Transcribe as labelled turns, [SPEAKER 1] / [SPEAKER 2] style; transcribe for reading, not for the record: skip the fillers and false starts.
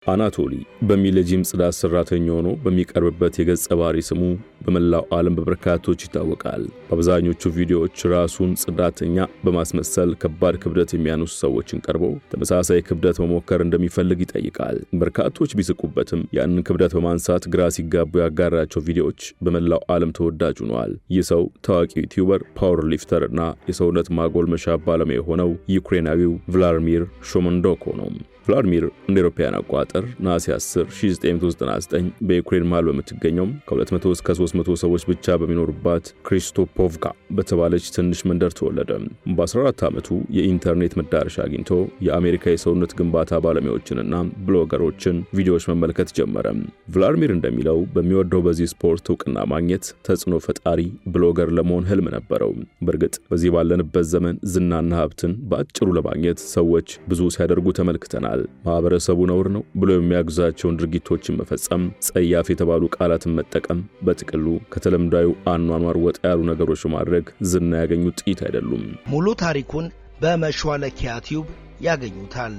[SPEAKER 1] አናቶሊ በሚል የጂም ጽዳት ሰራተኛ ሆኖ በሚቀርብበት የገጸ ባህሪ ስሙ በመላው ዓለም በበርካቶች ይታወቃል። በአብዛኞቹ ቪዲዮዎች ራሱን ጽዳተኛ በማስመሰል ከባድ ክብደት የሚያነሱ ሰዎችን ቀርቦ ተመሳሳይ ክብደት መሞከር እንደሚፈልግ ይጠይቃል። በርካቶች ቢስቁበትም ያንን ክብደት በማንሳት ግራ ሲጋቡ ያጋራቸው ቪዲዮዎች በመላው ዓለም ተወዳጅ ሆነዋል። ይህ ሰው ታዋቂው ዩቲዩበር፣ ፓወር ሊፍተር እና የሰውነት ማጎልመሻ ባለሙያ የሆነው ዩክሬናዊው ቭላድሚር ሾመንዶኮ ነው። ቭላድሚር እንደ አውሮፓውያን አቆጣጠር ነሐሴ 10 1999 በዩክሬን መሃል በምትገኘው ከ200 እስከ 300 ሰዎች ብቻ በሚኖሩባት ክሪስቶፖቭካ በተባለች ትንሽ መንደር ተወለደ። በ14 ዓመቱ የኢንተርኔት መዳረሻ አግኝቶ የአሜሪካ የሰውነት ግንባታ ባለሙያዎችንና ብሎገሮችን ቪዲዮዎች መመልከት ጀመረ። ቭላድሚር እንደሚለው በሚወደው በዚህ ስፖርት እውቅና ማግኘት ተጽዕኖ ፈጣሪ ብሎገር ለመሆን ህልም ነበረው። በእርግጥ በዚህ ባለንበት ዘመን ዝናና ሀብትን በአጭሩ ለማግኘት ሰዎች ብዙ ሲያደርጉ ተመልክተናል። ማህበረሰቡ ነውር ነው ብሎ የሚያግዛቸውን ድርጊቶችን መፈጸም፣ ጸያፍ የተባሉ ቃላትን መጠቀም፣ በጥቅሉ ከተለምዳዩ አኗኗር ወጣ ያሉ ነገሮች ማድረግ ዝና ያገኙ ጥቂት አይደሉም።
[SPEAKER 2] ሙሉ ታሪኩን በመሿለኪያ ቲዩብ ያገኙታል።